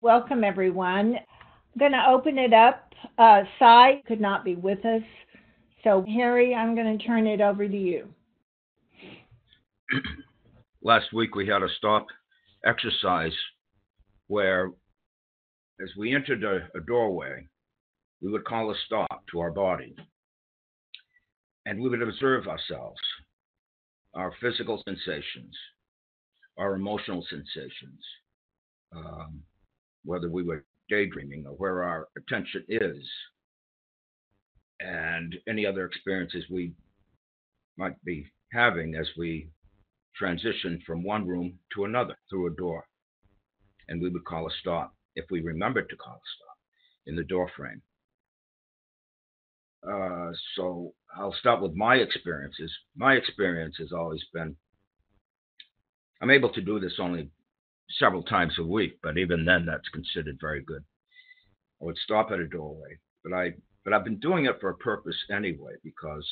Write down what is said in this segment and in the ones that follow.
Welcome, everyone. I'm going to open it up. Sy could not be with us. So, Harry, I'm going to turn it over to you. Last week we had a stop exercise where, as we entered a doorway, we would call a stop to our body. And we would observe ourselves, our physical sensations, our emotional sensations, whether we were daydreaming or where our attention is, and any other experiences we might be having as we transition from one room to another through a door. And we would call a stop if we remembered to call a stop in the door frame. So I'll start with my experiences. My experience has always been, I'm able to do this only several times a week, but even then that's considered very good. I would stop at a doorway, but I've been doing it for a purpose anyway, because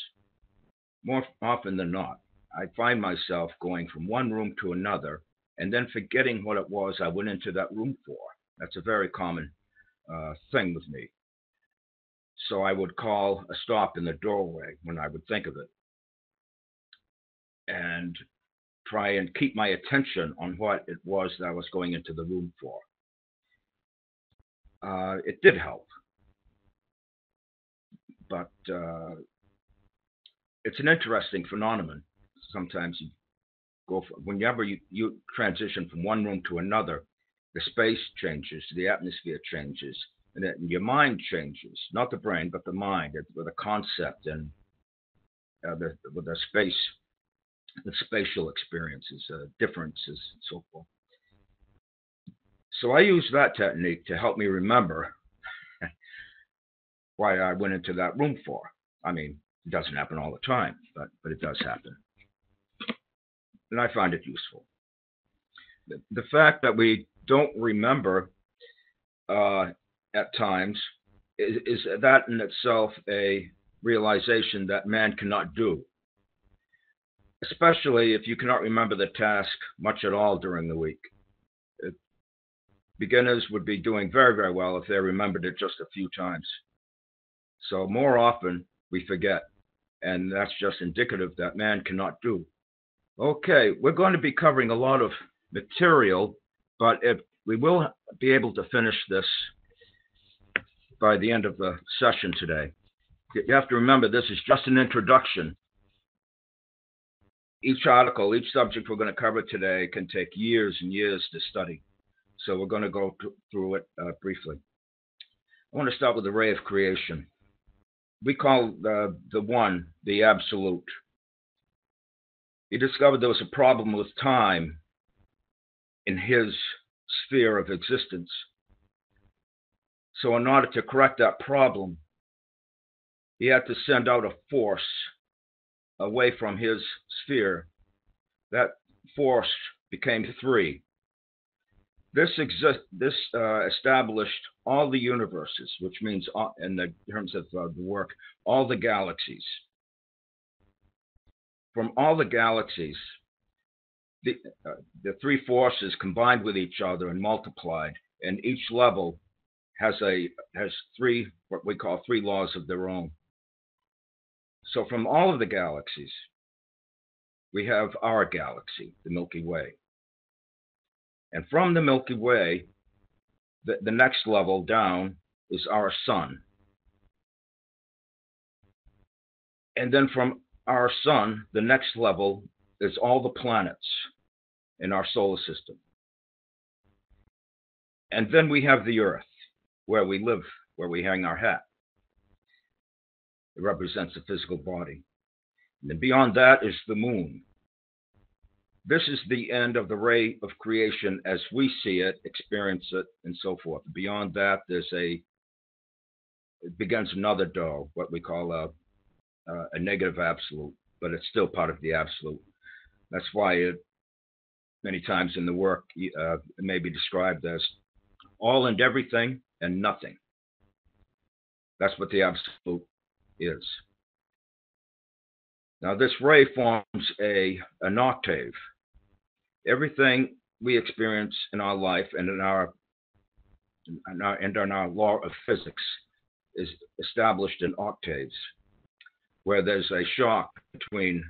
more often than not, I find myself going from one room to another and then forgetting what it was I went into that room for. That's a very common thing with me. So I would call a stop in the doorway when I would think of it and try and keep my attention on what it was that I was going into the room for. It did help, but it's an interesting phenomenon. Sometimes you go whenever you transition from one room to another, the space changes, the atmosphere changes, and your mind changes. Not the brain, but the mind, with a concept and with the space, the spatial experiences, differences, and so forth. So I use that technique to help me remember why I went into that room for. I mean, it doesn't happen all the time, but it does happen. And I find it useful. The fact that we don't remember at times is that in itself a realization that man cannot do, especially if you cannot remember the task much at all during the week. Beginners would be doing very, very well if they remembered it just a few times. So more often we forget, and that's just indicative that man cannot do. Okay, we're going to be covering a lot of material, but we will be able to finish this by the end of the session today. You have to remember, this is just an introduction. Each article, each subject we're going to cover today can take years and years to study. So we're going to go through it briefly. I want to start with the ray of creation. We call the one the absolute. He discovered there was a problem with time in his sphere of existence. So in order to correct that problem, he had to send out a force away from his sphere. That force became three. This established all the universes, which means, in the terms of the work, all the galaxies. From all the galaxies, the three forces combined with each other and multiplied, and each level has three, what we call three laws of their own. So from all of the galaxies, we have our galaxy, the Milky Way. And from the Milky Way, the next level down is our sun. And then from our sun, the next level is all the planets in our solar system. And then we have the Earth, where we live, where we hang our hat. It represents the physical body. And then beyond that is the moon. This is the end of the ray of creation as we see it, experience it, and so forth. Beyond that, it begins another door, what we call a negative absolute, but it's still part of the absolute. That's why many times in the work, it may be described as all and everything and nothing. That's what the absolute is. Now, this ray forms an octave. Everything we experience in our life and in our and our law of physics is established in octaves, where there's a shock between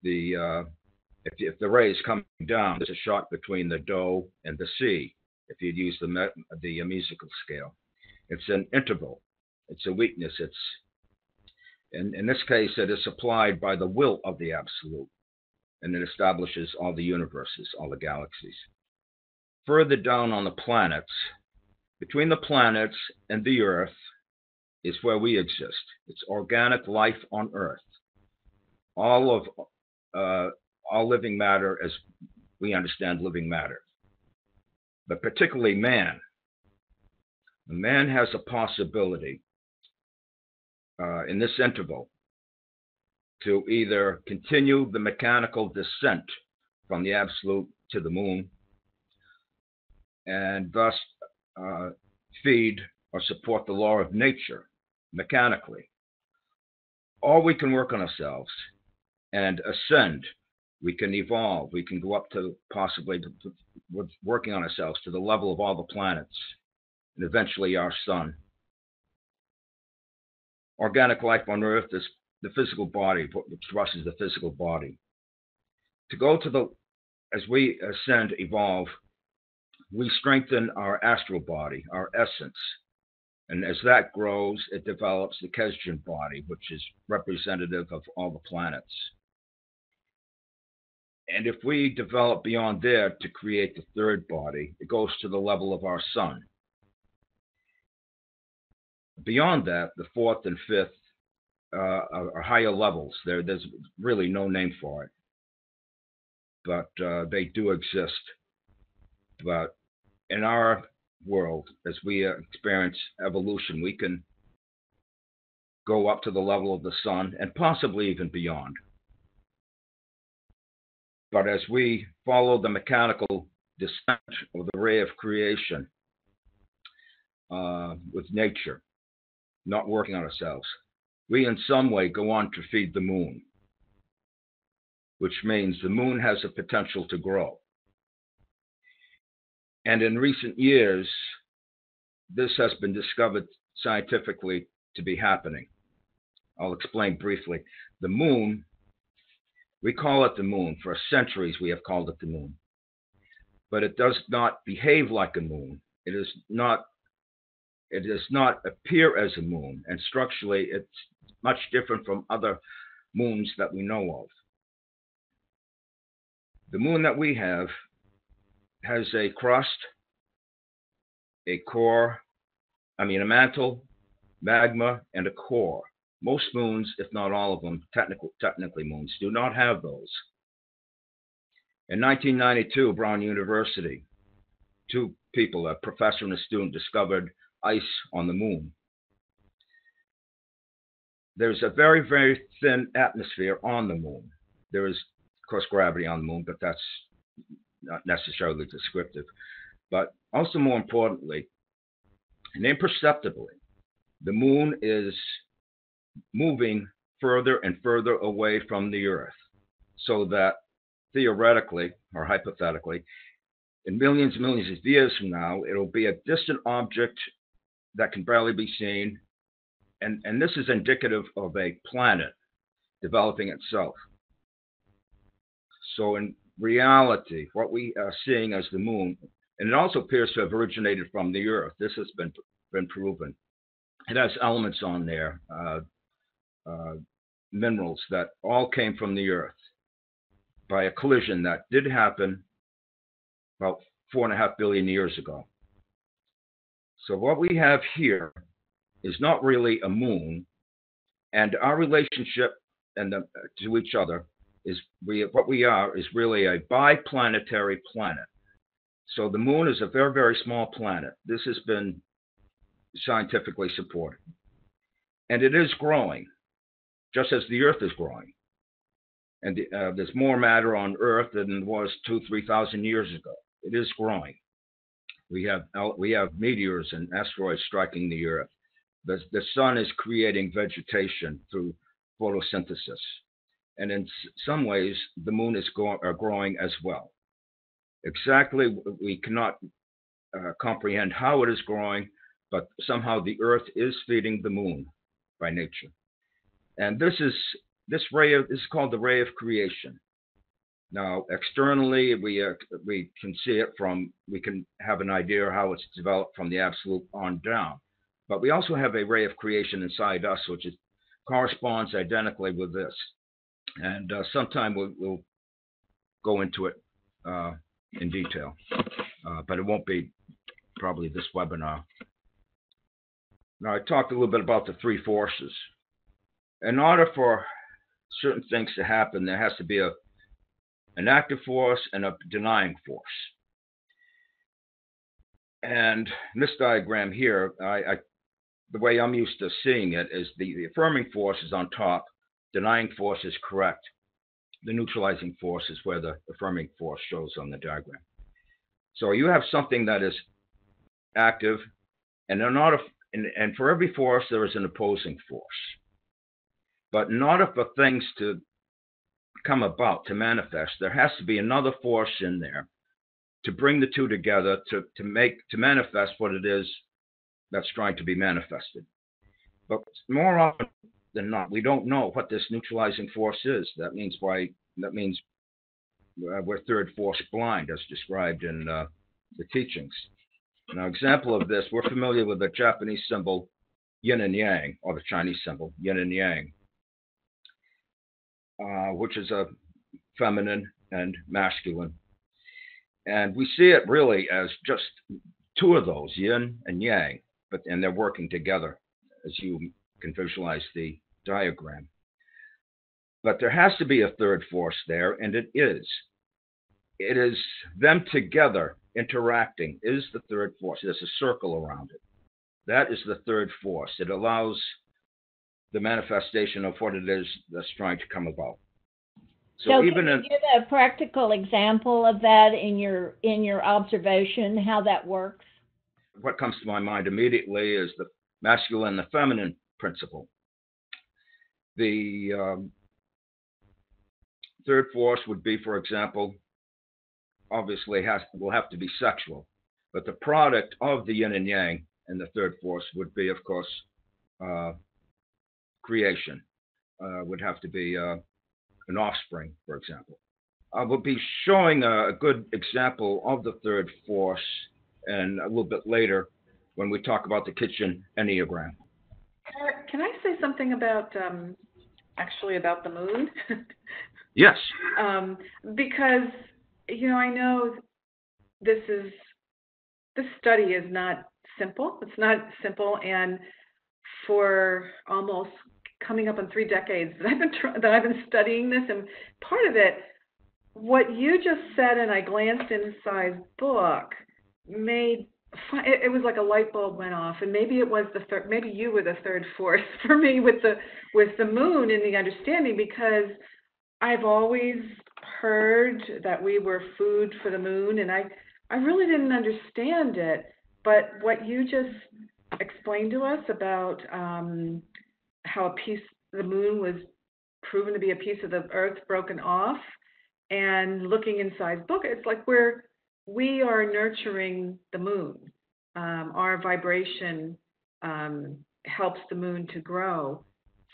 the if the ray is coming down, there's a shock between the do and the si. If you'd use the musical scale, it's an interval. It's a weakness. It's in this case, it is supplied by the will of the absolute, and it establishes all the universes, all the galaxies. Further down on the planets, between the planets and the Earth, is where we exist. It's organic life on Earth. All living matter as we understand living matter, but particularly man. Man has a possibility in this interval to either continue the mechanical descent from the absolute to the moon and thus feed or support the law of nature mechanically, or we can work on ourselves and ascend. We can evolve. We can go up to possibly working on ourselves to the level of all the planets and eventually our sun. Organic life on Earth is the physical body, which is the physical body. To go to as we ascend, evolve, we strengthen our astral body, our essence. And as that grows, it develops the Kitchen body, which is representative of all the planets. And if we develop beyond there to create the third body, it goes to the level of our sun. Beyond that, the fourth and fifth are higher levels. There's really no name for it, but they do exist. But in our world, as we experience evolution, we can go up to the level of the sun and possibly even beyond. But as we follow the mechanical descent of the ray of creation with nature, not working on ourselves, we in some way go on to feed the moon, which means the moon has a potential to grow. And in recent years, this has been discovered scientifically to be happening. I'll explain briefly. The moon, we call it the moon. For centuries, we have called it the moon. But it does not behave like a moon. It does not appear as a moon. And structurally, it's much different from other moons that we know of. The moon that we have has a crust, a mantle, magma, and a core. Most moons, if not all of them, technically moons, do not have those. In 1992, Brown University, two people, a professor and a student, discovered ice on the moon. There's a very, very thin atmosphere on the moon. There is, of course, gravity on the moon, but that's not necessarily descriptive. But also more importantly, and imperceptibly, the moon is moving further and further away from the Earth, so that theoretically or hypothetically, in millions and millions of years from now, it'll be a distant object that can barely be seen. And this is indicative of a planet developing itself. So in reality, what we are seeing as the moon, and it also appears to have originated from the Earth. This has been proven. It has elements on there, minerals that all came from the Earth by a collision that did happen about 4.5 billion years ago. So what we have here is not really a moon, and our relationship to each other is what we are is really a biplanetary planet. So the moon is a very, very small planet. This has been scientifically supported. And it is growing, just as the Earth is growing. And there's more matter on Earth than there was 2,000-3,000 years ago. It is growing. We have meteors and asteroids striking the Earth. The sun is creating vegetation through photosynthesis. And in some ways, the moon is growing as well. Exactly, we cannot comprehend how it is growing, but somehow the earth is feeding the moon by nature. And this is called the ray of creation. Now, externally, we can see it we can have an idea how it's developed from the absolute on down. But we also have a ray of creation inside us, which corresponds identically with this. And sometime we'll go into it in detail, but it won't be probably this webinar. Now, I talked a little bit about the three forces. In order for certain things to happen, there has to be an active force and a denying force. And in this diagram here, the way I'm used to seeing it is the affirming force is on top, denying force is correct. The neutralizing force is where the affirming force shows on the diagram. So you have something that is active, and for every force there is an opposing force. But in order for things to come about, to manifest, there has to be another force in there to bring the two together to manifest what it is that's trying to be manifested. But more often than not, we don't know what this neutralizing force is. That means we're third force blind, as described in the teachings. Now, example of this, we're familiar with the Japanese symbol yin and yang, or the Chinese symbol yin and yang, which is a feminine and masculine. And we see it really as just two of those, yin and yang, and they're working together, as you can visualize the diagram. But there has to be a third force there, and it is. It is them together interacting is the third force. There's a circle around it. That is the third force. It allows the manifestation of what it is that's trying to come about. So even can you give a practical example of that in your observation, how that works? What comes to my mind immediately is the masculine and the feminine principle. The third force would be, for example, obviously will have to be sexual, but the product of the yin and yang and the third force would be, of course, creation. Would have to be an offspring, for example. I will be showing a good example of the third force and a little bit later when we talk about the Kitchen Enneagram. Can I say something about about the moon? Yes. Because I know this study is not simple. It's not simple, and for almost coming up on 3 decades that I've been studying this, and part of it, what you just said, and I glanced in Sy's book, it was like a light bulb went off, and maybe it was maybe you were the third force for me with the moon and the understanding, because I've always heard that we were food for the moon, and I really didn't understand it. But what you just explained to us about how the moon was proven to be a piece of the earth broken off, and looking inside book, it's like we are nurturing the moon. Our vibration helps the moon to grow.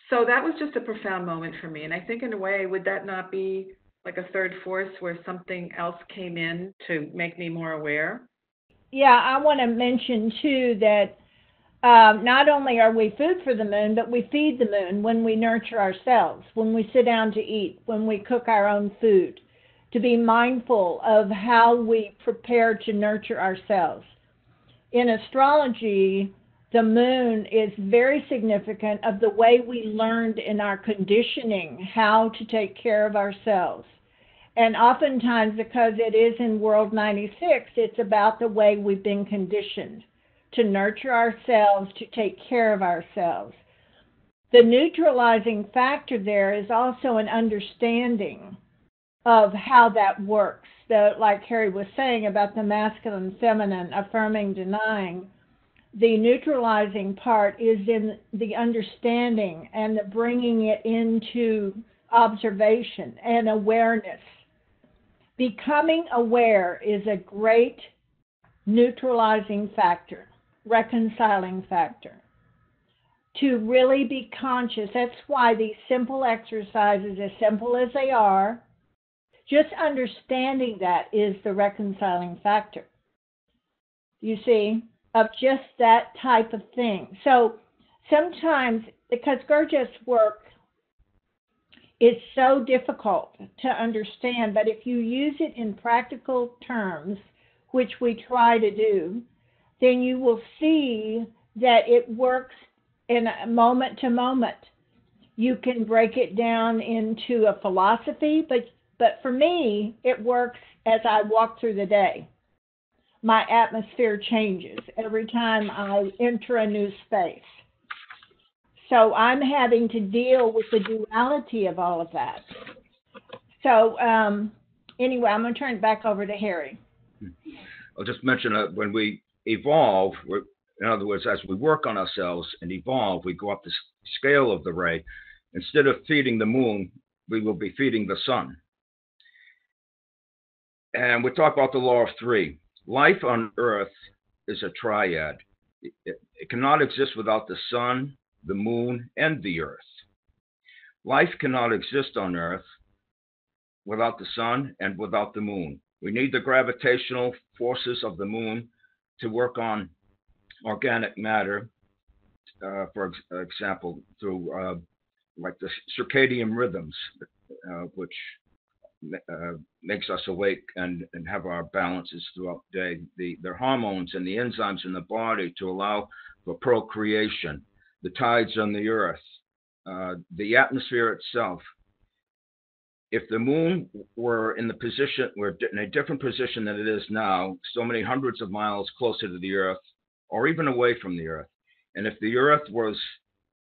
So that was just a profound moment for me. And I think in a way, would that not be like a third force where something else came in to make me more aware? Yeah, I want to mention too that not only are we food for the moon, but we feed the moon when we nurture ourselves, when we sit down to eat, when we cook our own food, to be mindful of how we prepare to nurture ourselves. In astrology, the moon is very significant of the way we learned in our conditioning how to take care of ourselves. And oftentimes, because it is in World 96, it's about the way we've been conditioned to nurture ourselves, to take care of ourselves. The neutralizing factor there is also an understanding of how that works. Like Harry was saying about the masculine, feminine, affirming, denying, the neutralizing part is in the understanding and the bringing it into observation and awareness. Becoming aware is a great neutralizing factor, reconciling factor. To really be conscious, that's why these simple exercises, as simple as they are, just understanding that is the reconciling factor. You see, of just that type of thing. So sometimes, because Gurdjieff's work is so difficult to understand, but if you use it in practical terms, which we try to do, then you will see that it works in a moment to moment. You can break it down into a philosophy, but for me, it works as I walk through the day. My atmosphere changes every time I enter a new space. So I'm having to deal with the duality of all of that. So anyway, I'm going to turn it back over to Harry. I'll just mention that when we evolve, in other words, as we work on ourselves and evolve, we go up the scale of the ray. Instead of feeding the moon, we will be feeding the sun. And we talk about the law of three. Life on Earth is a triad. It cannot exist without the sun, the moon, and the earth. Life cannot exist on Earth without the sun and without the moon. We need the gravitational forces of the moon to work on organic matter, for example, through like the circadian rhythms, which makes us awake and have our balances throughout the day, the hormones and the enzymes in the body to allow for procreation, the tides on the earth, the atmosphere itself. If the moon were in a different position than it is now, so many hundreds of miles closer to the earth, or even away from the earth, and if the earth was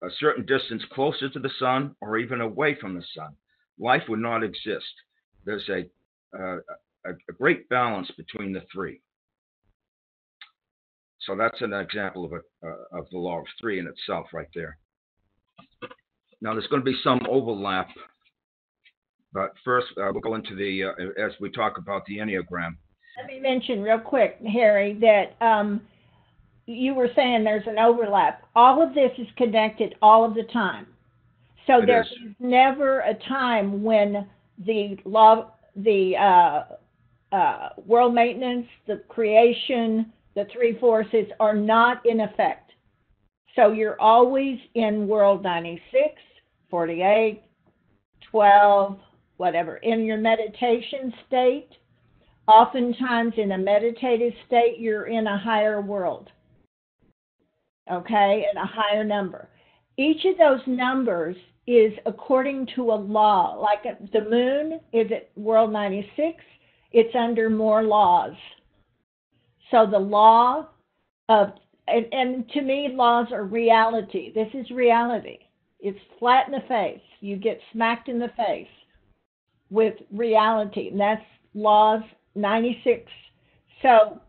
a certain distance closer to the sun or even away from the sun, life would not exist. There's a great balance between the three. So that's an example of the law of three in itself right there. Now there's going to be some overlap, but first we'll go into as we talk about the Enneagram. Let me mention real quick, Harry, that you were saying there's an overlap. All of this is connected all of the time. So there is never a time when the law, the world maintenance, the creation, the three forces are not in effect. So you're always in world 96, 48, 12, whatever. In your meditation state, oftentimes in a meditative state, you're in a higher world, okay, and a higher number. Each of those numbers is according to a law. Like the moon is at world 96, it's under more laws. So the law of, and to me, laws are reality. This is reality. It's flat in the face. You get smacked in the face with reality, and that's laws 96. So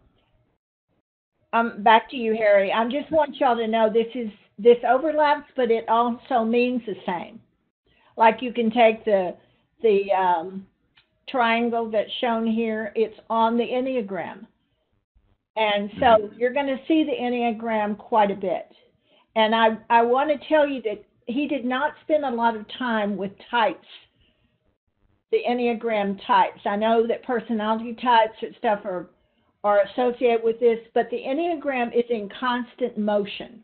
back to you, Harry. I just want y'all to know this overlaps, but it also means the same. Like you can take the triangle that's shown here. It's on the Enneagram. And so you're going to see the Enneagram quite a bit. And I want to tell you that he did not spend a lot of time with types, the Enneagram types. I know that personality types and stuff are associated with this, but the Enneagram is in constant motion.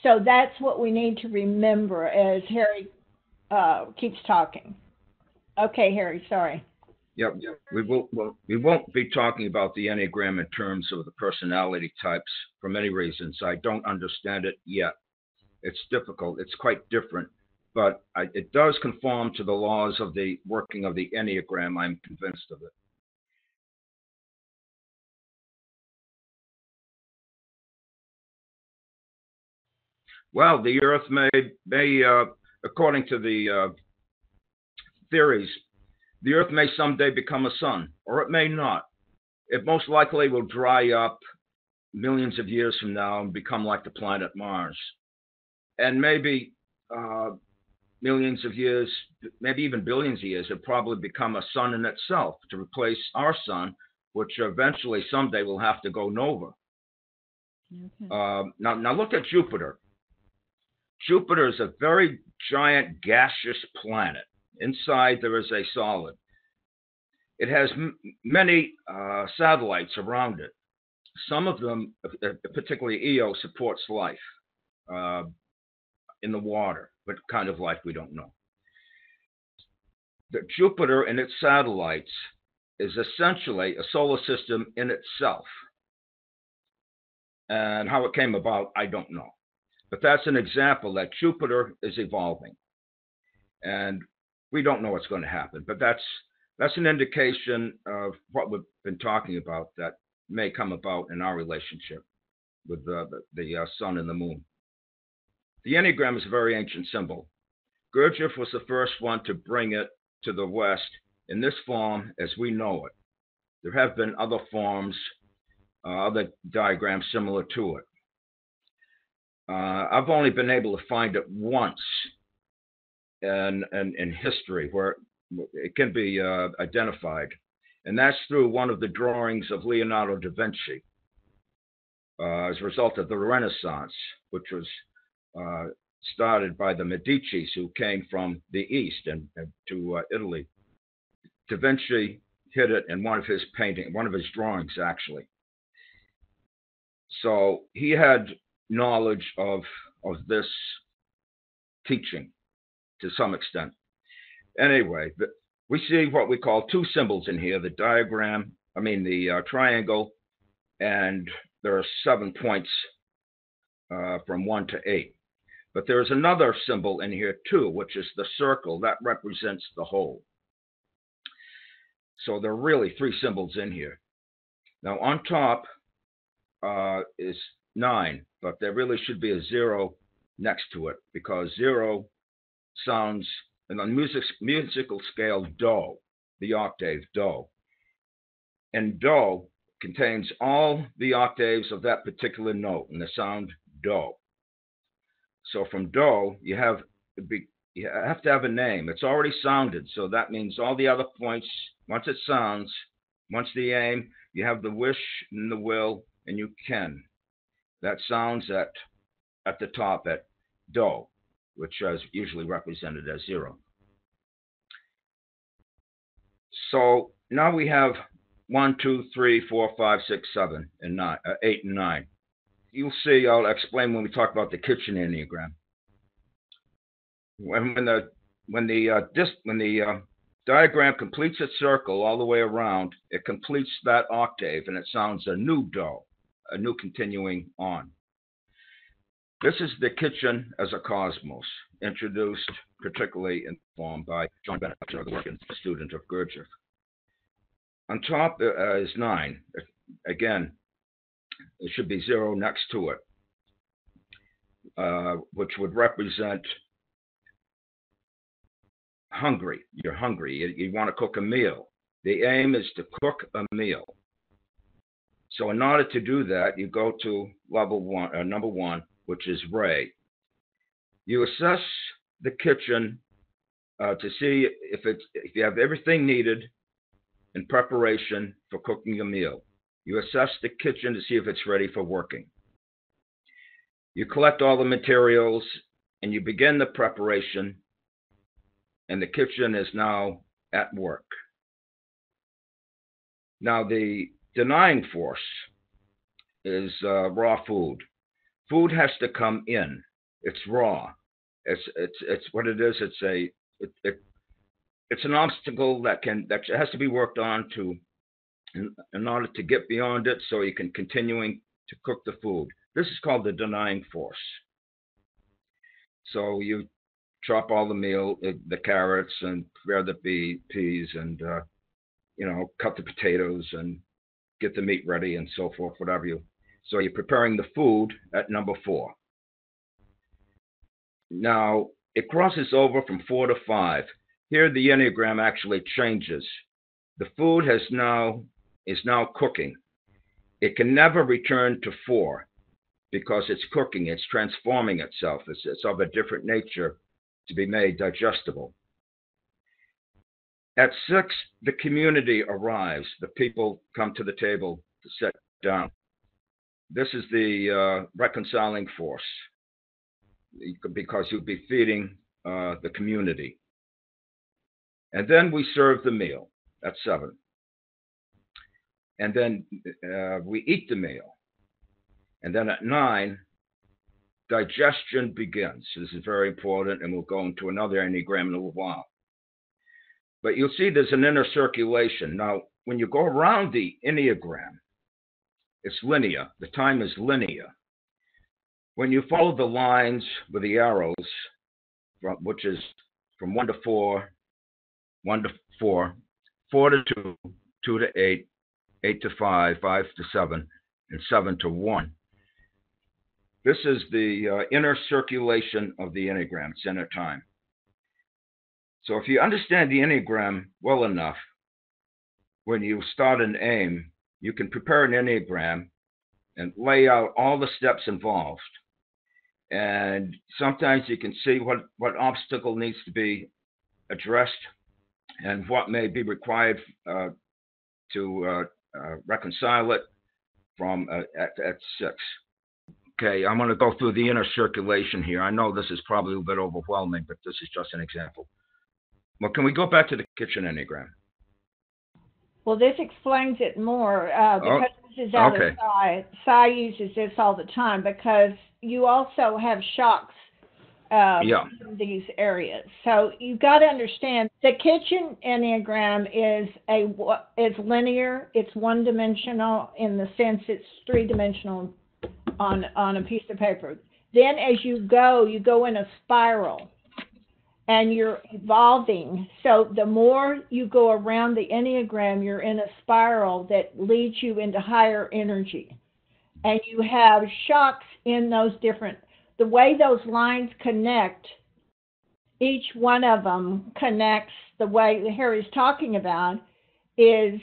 So that's what we need to remember as Harry keeps talking. Okay, Harry, sorry. Yep. We won't be talking about the Enneagram in terms of the personality types for many reasons. I don't understand it yet. It's difficult. It's quite different. But it does conform to the laws of the working of the Enneagram. I'm convinced of it. Well, the Earth may according to the theories, the Earth may someday become a sun, or it may not. It most likely will dry up millions of years from now and become like the planet Mars. And maybe millions of years, maybe even billions of years, it'll probably become a sun in itself to replace our sun, which eventually someday will have to go nova. Okay. Now look at Jupiter. Jupiter is a very giant gaseous planet. Inside there is a solid. It has many satellites around it. Some of them, particularly Io, supports life in the water, but kind of life we don't know. The Jupiter and its satellites is essentially a solar system in itself. And how it came about, I don't know. But that's an example that Jupiter is evolving. And we don't know what's going to happen. But that's an indication of what we've been talking about that may come about in our relationship with the sun and the moon. The Enneagram is a very ancient symbol. Gurdjieff was the first one to bring it to the West in this form as we know it. There have been other forms, other diagrams similar to it. I've only been able to find it once in history where it can be identified, and that's through one of the drawings of Leonardo da Vinci as a result of the Renaissance, which was started by the Medicis, who came from the East and to Italy. Da Vinci hid it in one of his drawings, actually. So he had knowledge of this teaching to some extent. Anyway, we see what we call two symbols in here, the triangle, and there are 7 points from 1 to 8. But there's another symbol in here too, which is the circle. That represents the whole. So there are really 3 symbols in here. Now on top is 9, but there really should be a 0 next to it, because 0 sounds, in the musical scale, do, the octave do. And do contains all the octaves of that particular note in the sound do. So from do, you have to have a name. It's already sounded, so that means all the other points, once it sounds, once the aim, you have the wish and the will, and you can. That sounds at the top at do, which is usually represented as 0. So now we have 1, 2, 3, 4, 5, 6, 7, and 9, 8, and 9. You'll see, I'll explain when we talk about the Kitchen Enneagram. When the diagram completes its circle all the way around, it completes that octave and it sounds a new do, a new continuing on. This is the kitchen as a cosmos, introduced particularly in form by John Bennett, a student of Gurdjieff. On top is 9. Again, it should be 0 next to it, which would represent hungry. You're hungry. You want to cook a meal. The aim is to cook a meal. So in order to do that, you go to number 1, which is Ray. You assess the kitchen to see if you have everything needed in preparation for cooking a meal. You assess the kitchen to see if it's ready for working. You collect all the materials and you begin the preparation, and the kitchen is now at work. Now the denying force is raw food. Food has to come in. It's raw. It's what it is. It's an obstacle that has to be worked on in order to get beyond it, so you can continuing to cook the food. This is called the denying force. So you chop all the meal, the carrots, and prepare the peas, and cut the potatoes and get the meat ready and so forth, whatever you. So you're preparing the food at number 4. Now it crosses over from 4 to 5. Here the Enneagram actually changes. The food is now cooking. It can never return to 4 because it's cooking. It's transforming itself. It's of a different nature to be made digestible. At 6, the community arrives. The people come to the table to sit down. This is the reconciling force, because you'll be feeding the community. And then we serve the meal at 7. And then we eat the meal. And then at 9, digestion begins. This is very important, and we'll go into another Enneagram in a little while. But you'll see there's an inner circulation. Now, when you go around the Enneagram, it's linear. The time is linear. When you follow the lines with the arrows, which is from 1 to 4, 1 to 4, 4 to 2, 2 to 8, 8 to 5, 5 to 7, and 7 to 1. This is the inner circulation of the Enneagram. It's inner time. So if you understand the Enneagram well enough, when you start an aim, you can prepare an Enneagram and lay out all the steps involved. And sometimes you can see what obstacle needs to be addressed and what may be required to reconcile it from at 6. Okay, I'm going to go through the inner circulation here. I know this is probably a bit overwhelming, but this is just an example. Well, can we go back to the Kitchen Enneagram? Well, this explains it more because this is out of Sy. Sy uses this all the time because you also have shocks in these areas. So you've got to understand the Kitchen Enneagram is linear. It's one-dimensional in the sense it's three-dimensional on a piece of paper. Then as you go in a spiral. And you're evolving. So the more you go around the Enneagram, you're in a spiral that leads you into higher energy. And you have shocks in those the way those lines connect, each one of them connects the way Harry's talking about is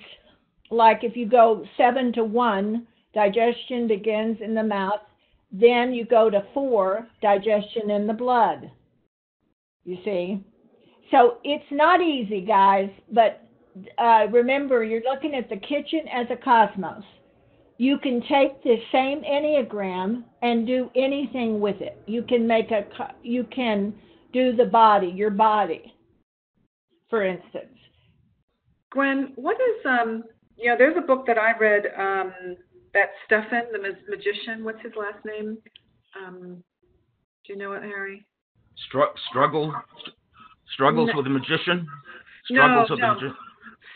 like if you go 7 to 1, digestion begins in the mouth. Then you go to 4, digestion in the blood. You see? So it's not easy, guys, but remember, you're looking at the kitchen as a cosmos. You can take the same Enneagram and do anything with it. You can do the body, your body, for instance. Gwen, what is, there's a book that I read, that Stefan, the magician, what's his last name? Do you know it, Harry? Struggles with a magician? With a magician?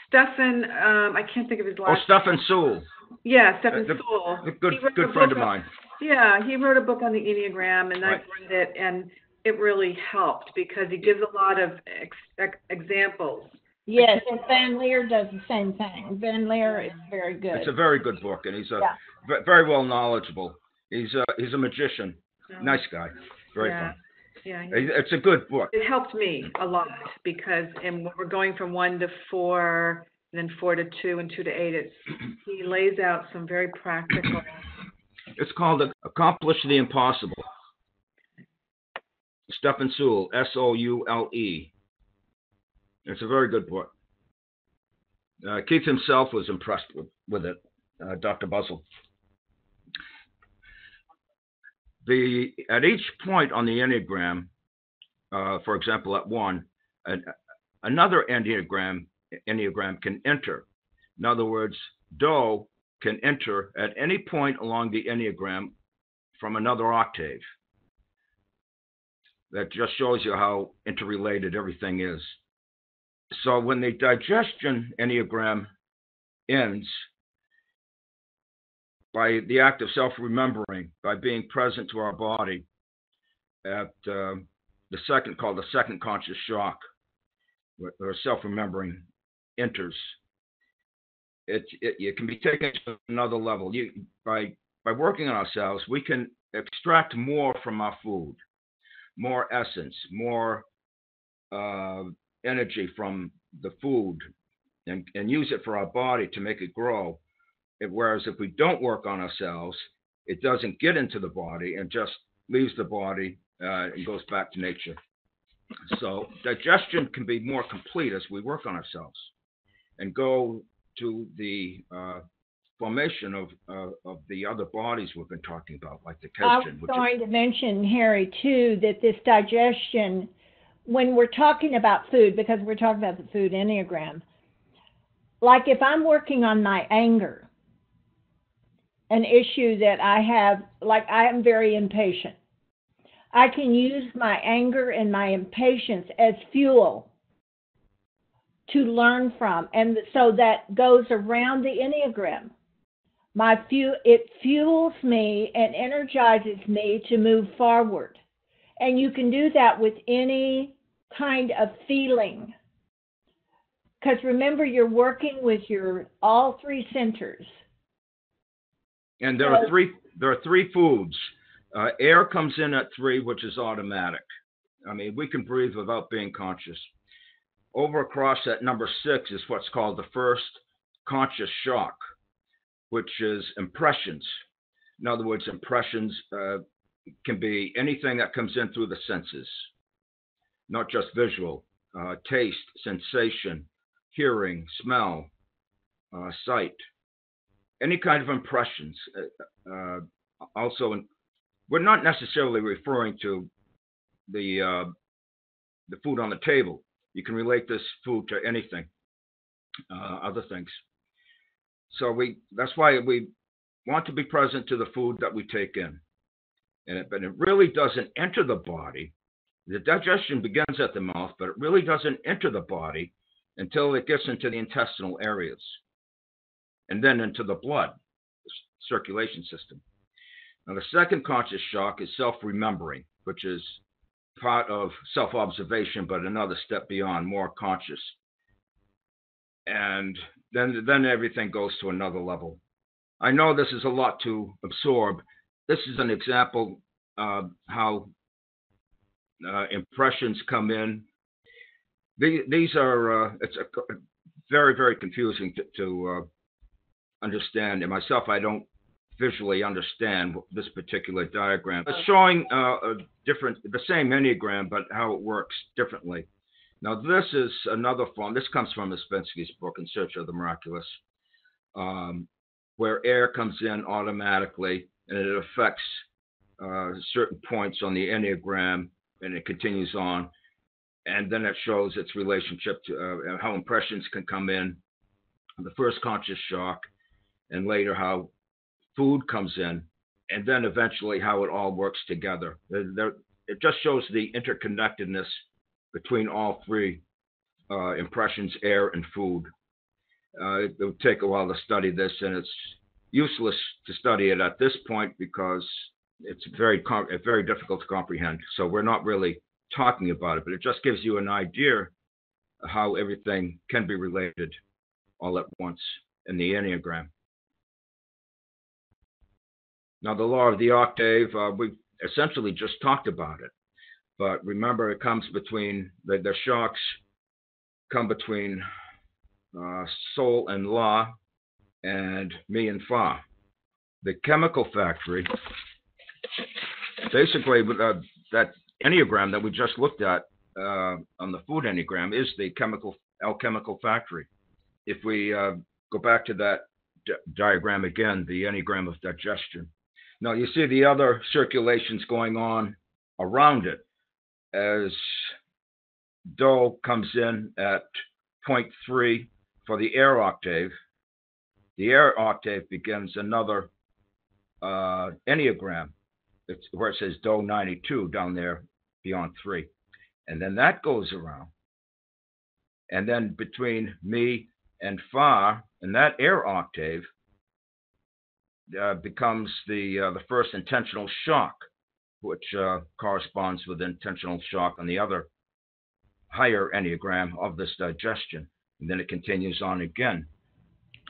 Stefan, I can't think of his last name. Stefan Sewell. Yeah, Stefan Sewell. Good friend of mine. Yeah, he wrote a book on the Enneagram, and I've read it, and it really helped because he gives a lot of examples. Yes, and Van Leer does the same thing. Van Leer is very good. It's a very good book, and he's very well knowledgeable. He's a magician. Nice guy. Very fun. Yeah, it's a good book. It helped me a lot because we're going from 1 to 4, and then 4 to 2, and 2 to 8. He lays out some very practical. It's called Accomplish the Impossible. Stefan Sewell, Soule. It's a very good book. Keith himself was impressed with it, Dr. Buzzell. At each point on the Enneagram, for example, at 1, another Enneagram can enter. In other words, Do can enter at any point along the Enneagram from another octave. That just shows you how interrelated everything is. So when the digestion Enneagram ends, by the act of self-remembering, by being present to our body at the second conscious shock, where self-remembering enters, it can be taken to another level. By working on ourselves, we can extract more from our food, more essence, more energy from the food, and use it for our body to make it grow. Whereas if we don't work on ourselves, it doesn't get into the body and just leaves the body and goes back to nature. So digestion can be more complete as we work on ourselves and go to the formation of the other bodies we've been talking about, like the kitchen. I was going to mention, Harry, too, that this digestion, when we're talking about food, because we're talking about the food Enneagram, like if I'm working on my anger, an issue that I have, like I am very impatient, I can use my anger and my impatience as fuel to learn from. And so that goes around the Enneagram. It fuels me and energizes me to move forward. And you can do that with any kind of feeling. Because remember, you're working with all three centers. And there are three foods. Air comes in at 3, which is automatic. I mean, we can breathe without being conscious. Over across at number 6 is what's called the first conscious shock, which is impressions. In other words, impressions can be anything that comes in through the senses, not just visual, taste, sensation, hearing, smell, sight, any kind of impressions. Also, we're not necessarily referring to the food on the table. You can relate this food to anything, other things. So that's why we want to be present to the food that we take in. But it really doesn't enter the body. The digestion begins at the mouth, but it really doesn't enter the body until it gets into the intestinal areas and then into the blood, the circulation system. Now, the second conscious shock is self-remembering, which is part of self-observation, but another step beyond, more conscious. And then everything goes to another level. I know this is a lot to absorb. This is an example of how impressions come in. These are, it's very, very confusing to understand. And myself, I don't visually understand this particular diagram. It's showing the same Enneagram, but how it works differently. Now, this is another form. This comes from Ouspensky's book, In Search of the Miraculous, where air comes in automatically, and it affects certain points on the Enneagram, and it continues on. And then it shows its relationship to how impressions can come in, the first conscious shock, and later how food comes in, and then eventually how it all works together. It just shows the interconnectedness between all three impressions, air, and food. It will take a while to study this, and it's useless to study it at this point because it's very difficult to comprehend. So we're not really talking about it, but it just gives you an idea of how everything can be related all at once in the Enneagram. Now, the law of the octave, we essentially just talked about it. But remember, it comes between, the shocks come between Sol and La and Mi and Fa. The chemical factory, basically, that Enneagram that we just looked at on the food Enneagram is the alchemical factory. If we go back to that diagram again, the Enneagram of digestion. Now, you see the other circulations going on around it as Do comes in at 0.3 for the air octave. The air octave begins another Enneagram. It's where it says Do 92 down there beyond 3. And then that goes around. And then between Mi and Fa, and that air octave becomes the first intentional shock, which corresponds with intentional shock on the other higher Enneagram of this digestion. And then it continues on again.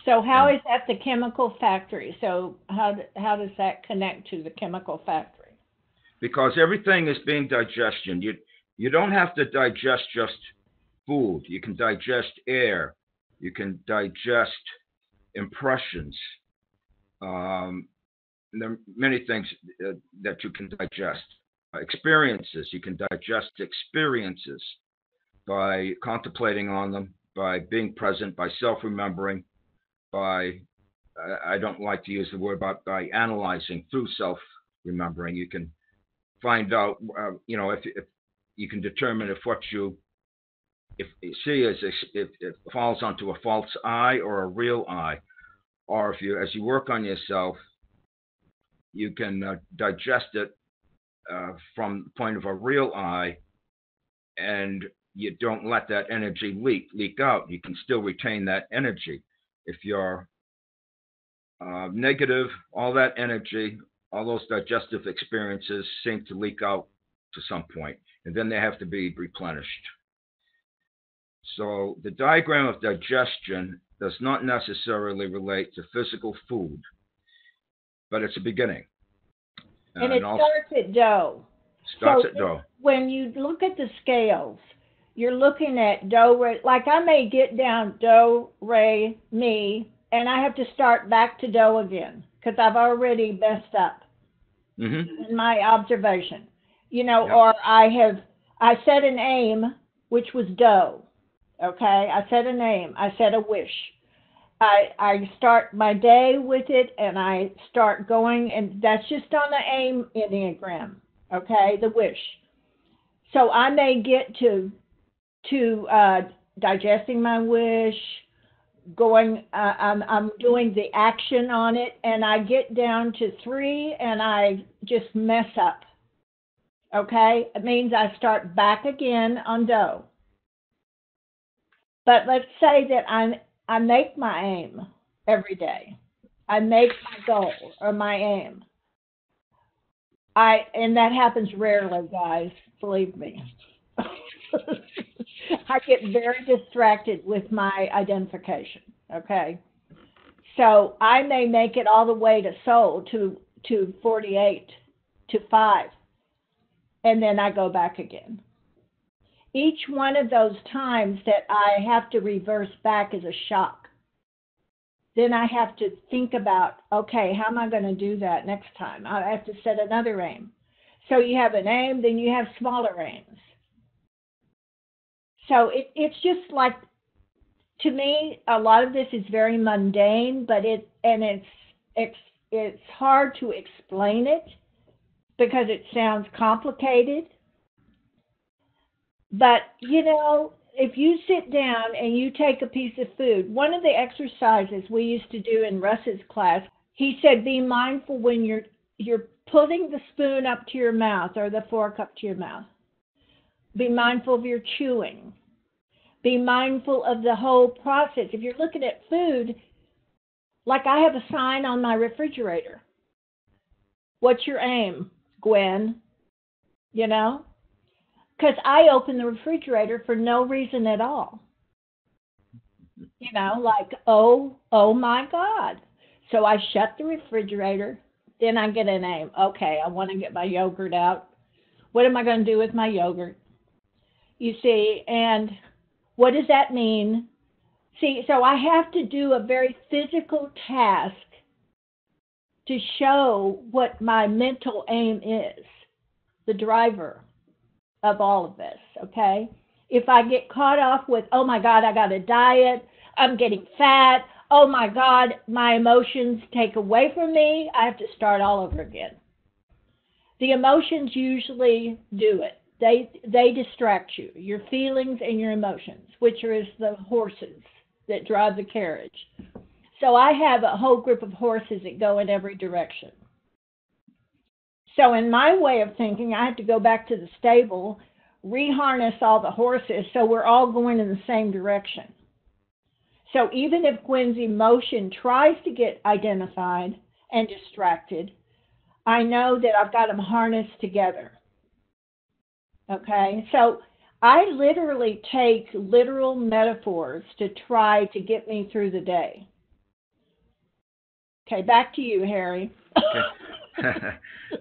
So how is that the chemical factory? So how does that connect to the chemical factory? Because everything is being digestion. You don't have to digest just food. You can digest air. You can digest impressions. There are many things that you can digest. experiences. You can digest experiences by contemplating on them, by being present, by self-remembering, by, I don't like to use the word, but by analyzing through self-remembering. You can find out, if you can determine if what you see is, if it falls onto a false I or a real I, or if you, as you work on yourself, you can digest it from the point of a real I, and you don't let that energy leak out. You can still retain that energy. If you're negative, all that energy, all those digestive experiences seem to leak out to some point, and then they have to be replenished. So the diagram of digestion does not necessarily relate to physical food, but it's a beginning. And it starts at dough. Starts at dough. When you look at the scales, you're looking at dough, re, like I may get down dough, re, mi, and I have to start back to dough again because I've already messed up in my observation. Or I set an aim, which was dough. Okay, I set an aim. I set a wish. I start my day with it, and I start going, and that's just on the aim Enneagram, okay, the wish. So I may get to digesting my wish, going, I'm doing the action on it, and I get down to 3, and I just mess up, okay? It means I start back again on dough. But let's say that I make my aim every day. I make my goal or my aim. And that happens rarely, guys, believe me. I get very distracted with my identification, okay? So I may make it all the way to soul, to 48, to 5, and then I go back again. Each one of those times that I have to reverse back is a shock. Then I have to think about, okay, how am I going to do that next time? I have to set another aim. So you have an aim, then you have smaller aims. So it's just like, to me, a lot of this is very mundane, but it's hard to explain it because it sounds complicated. But, if you sit down and you take a piece of food, one of the exercises we used to do in Russ's class, he said, be mindful when you're putting the spoon up to your mouth or the fork up to your mouth. Be mindful of your chewing. Be mindful of the whole process. If you're looking at food, like I have a sign on my refrigerator. What's your aim, Gwen? Because I open the refrigerator for no reason at all. Like, oh my God. So I shut the refrigerator, then I get an aim. Okay, I want to get my yogurt out. What am I going to do with my yogurt? You see, and what does that mean? See, so I have to do a very physical task to show what my mental aim is, the driver of all of this, okay? If I get caught off with, oh my God, I got a diet, I'm getting fat, oh my God, my emotions take away from me, I have to start all over again. The emotions usually do it. They distract you, your feelings and your emotions, which are the horses that drive the carriage. So I have a whole group of horses that go in every direction. So in my way of thinking, I have to go back to the stable, reharness all the horses so we're all going in the same direction. So even if Gwen's emotion tries to get identified and distracted, I know that I've got them harnessed together. Okay? So I literally take literal metaphors to try to get me through the day. Okay, back to you, Harry. Okay.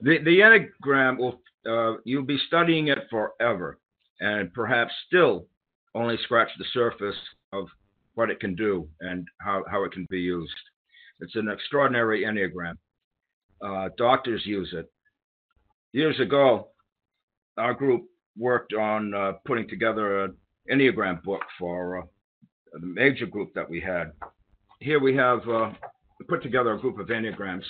The Enneagram you'll be studying it forever, and perhaps still only scratch the surface of what it can do and how it can be used. It's an extraordinary Enneagram. Doctors use it. Years ago, our group worked on putting together an Enneagram book for the major group that we had. Here we have put together a group of Enneagrams,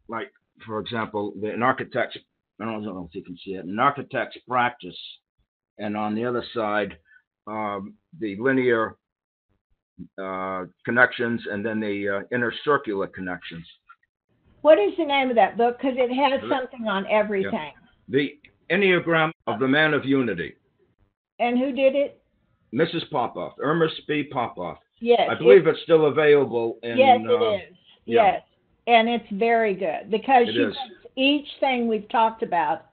like, for example, an architect's, I don't know if you can see it, an architect's practice, and on the other side, the linear connections, and then the inner circular connections. What is the name of that book? Because it has something on everything. Yeah. The Enneagram of the Man of Unity. And who did it? Mrs. Popoff, Irma B. Popoff. Yes. I believe it's still available. Yes, it is. Yeah. Yes. And it's very good because she puts each thing we've talked about,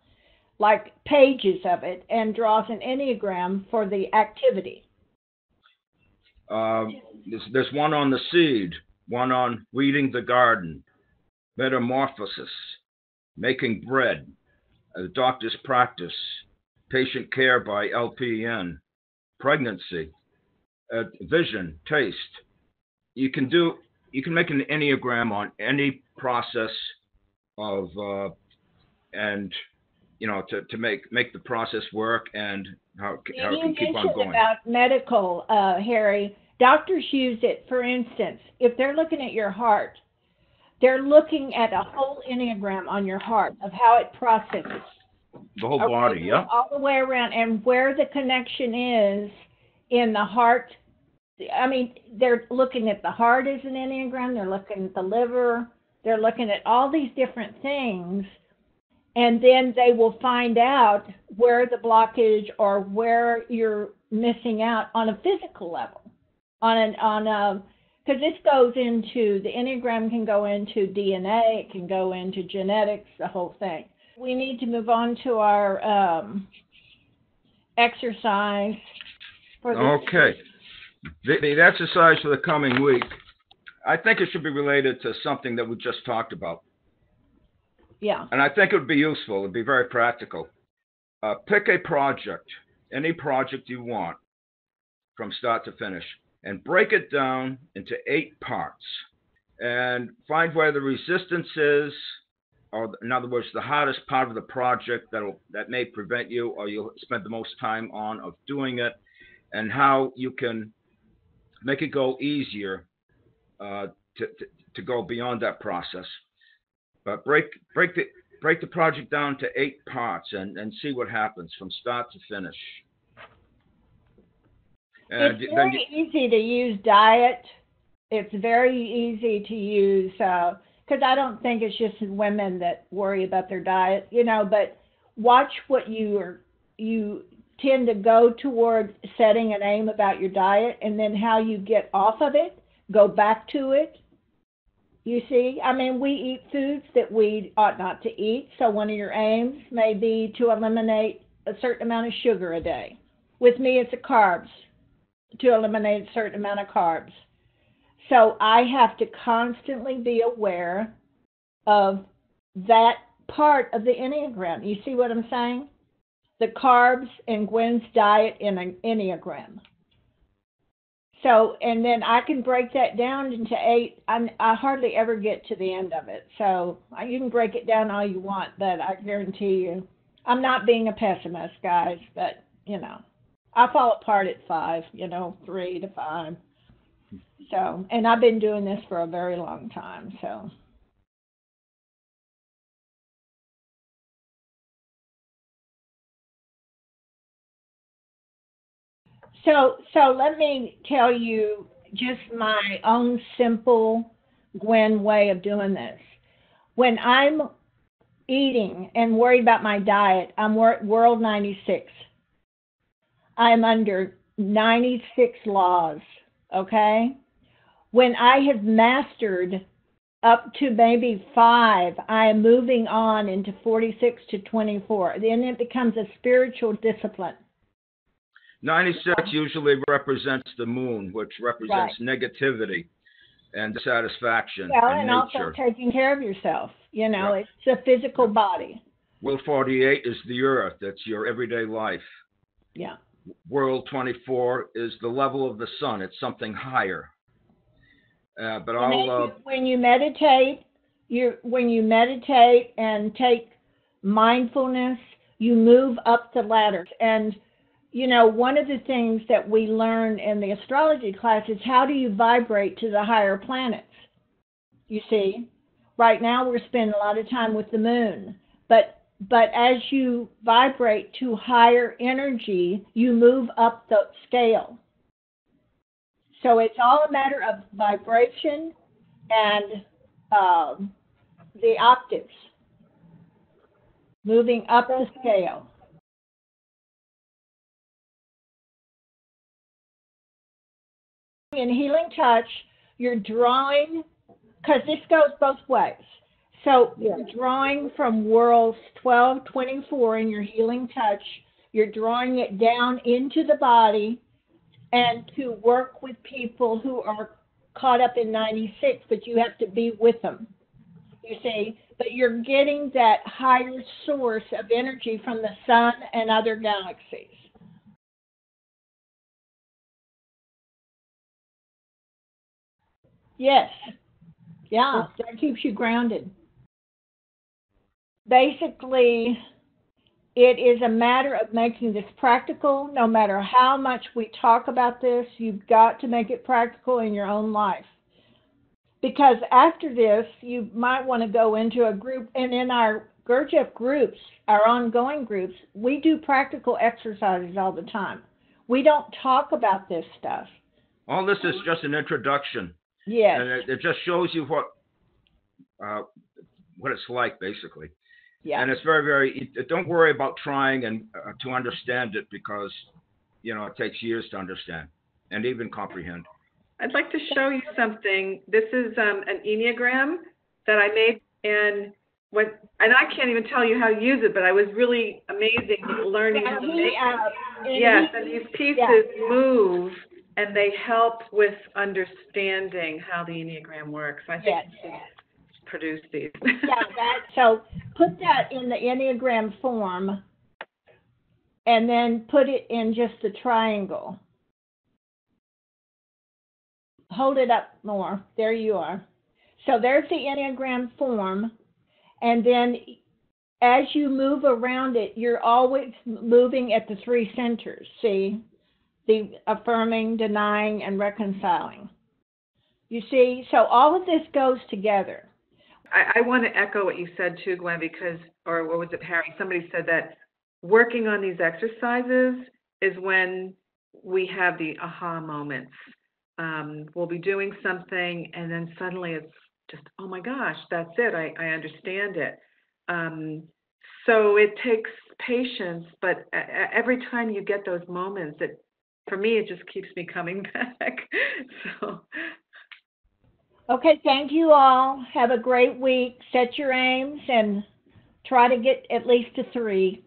like pages of it, and draws an Enneagram for the activity. There's one on the seed, one on weeding the garden, metamorphosis, making bread, the doctor's practice, patient care by LPN, pregnancy, vision, taste. You can make an Enneagram on any process of and to make the process work and how it can keep on going. About medical, Harry, doctors use it. For instance, if they're looking at your heart, they're looking at a whole Enneagram on your heart of how it processes. The whole body, yeah. All the way around, and where the connection is in the heart. I mean, they're looking at the heart as an Enneagram, they're looking at the liver, they're looking at all these different things, and then they will find out where the blockage or where you're missing out on a physical level. Because this goes into, the Enneagram can go into DNA, it can go into genetics, the whole thing. We need to move on to our exercise. Okay. The exercise for the coming week, I think it should be related to something that we just talked about. Yeah. And I think it would be useful. It would be very practical. Pick a project, any project you want, from start to finish, and break it down into 8 parts. And find where the resistance is, or in other words, the hardest part of the project that may prevent you or you'll spend the most time on of doing it, and how you can make it go easier to go beyond that process. But break the project down to 8 parts and see what happens from start to finish. And it's very easy to use diet. It's very easy to use, because I don't think it's just women that worry about their diet, but watch what you tend to go toward setting an aim about your diet, and then how you get off of it, go back to it. You see, I mean, we eat foods that we ought not to eat, so one of your aims may be to eliminate a certain amount of sugar a day. With me, it's the carbs, to eliminate a certain amount of carbs. So I have to constantly be aware of that part of the Enneagram. You see what I'm saying? The carbs and Gwen's diet in an Enneagram. So, and then I can break that down into 8. I hardly ever get to the end of it. So you can break it down all you want, but I guarantee you, I'm not being a pessimist, guys, but, I fall apart at 5, 3 to 5. So, and I've been doing this for a very long time, so. So let me tell you just my own simple Gwen way of doing this. When I'm eating and worried about my diet, I'm World 96. I'm under 96 laws, okay? When I have mastered up to maybe 5, I am moving on into 46 to 24. Then it becomes a spiritual discipline. 96 usually represents the moon, which represents negativity and dissatisfaction and nature. Also taking care of yourself. It's a physical body. World 48 is the earth. That's your everyday life. Yeah. World 24 is the level of the sun. It's something higher. When you meditate and take mindfulness, you move up the ladder. And, you know, one of the things that we learn in the astrology class is how do you vibrate to the higher planets? You see, right now we're spending a lot of time with the moon, but as you vibrate to higher energy, you move up the scale. So it's all a matter of vibration and the octaves, moving up the scale. In Healing Touch, you're drawing, because this goes both ways. So you're drawing from worlds 12, 24 in your Healing Touch. You're drawing it down into the body and to work with people who are caught up in 96, but you have to be with them, you see. But you're getting that higher source of energy from the sun and other galaxies. Yes. Yeah, that keeps you grounded. Basically, it is a matter of making this practical. No matter how much we talk about this, you've got to make it practical in your own life. Because after this, you might want to go into a group, and in our Gurdjieff groups, our ongoing groups, we do practical exercises all the time. We don't talk about this stuff. All this is just an introduction. Yes. And it just shows you what it's like, basically. Yeah. And it's very, very, don't worry about trying and to understand it, because, you know, it takes years to understand and even comprehend. I'd like to show you something. This is an Enneagram that I made, and I can't even tell you how to use it, but I was really amazing learning how to make it. Yes, and these pieces move, and they help with understanding how the Enneagram works. I think you should produce these. So put that in the Enneagram form, and then put it in just the triangle. Hold it up more. There you are. So there's the Enneagram form, and then as you move around it, you're always moving at the three centers, see? The affirming, denying, and reconciling. You see? So all of this goes together. I want to echo what you said too, Gwen, because, or what was it, Harry? Somebody said that working on these exercises is when we have the aha moments. We'll be doing something, and then suddenly it's just, oh my gosh, that's it. I understand it. So it takes patience, but every time you get those moments, for me, it just keeps me coming back. So. Okay, thank you all. Have a great week. Set your aims and try to get at least to 3.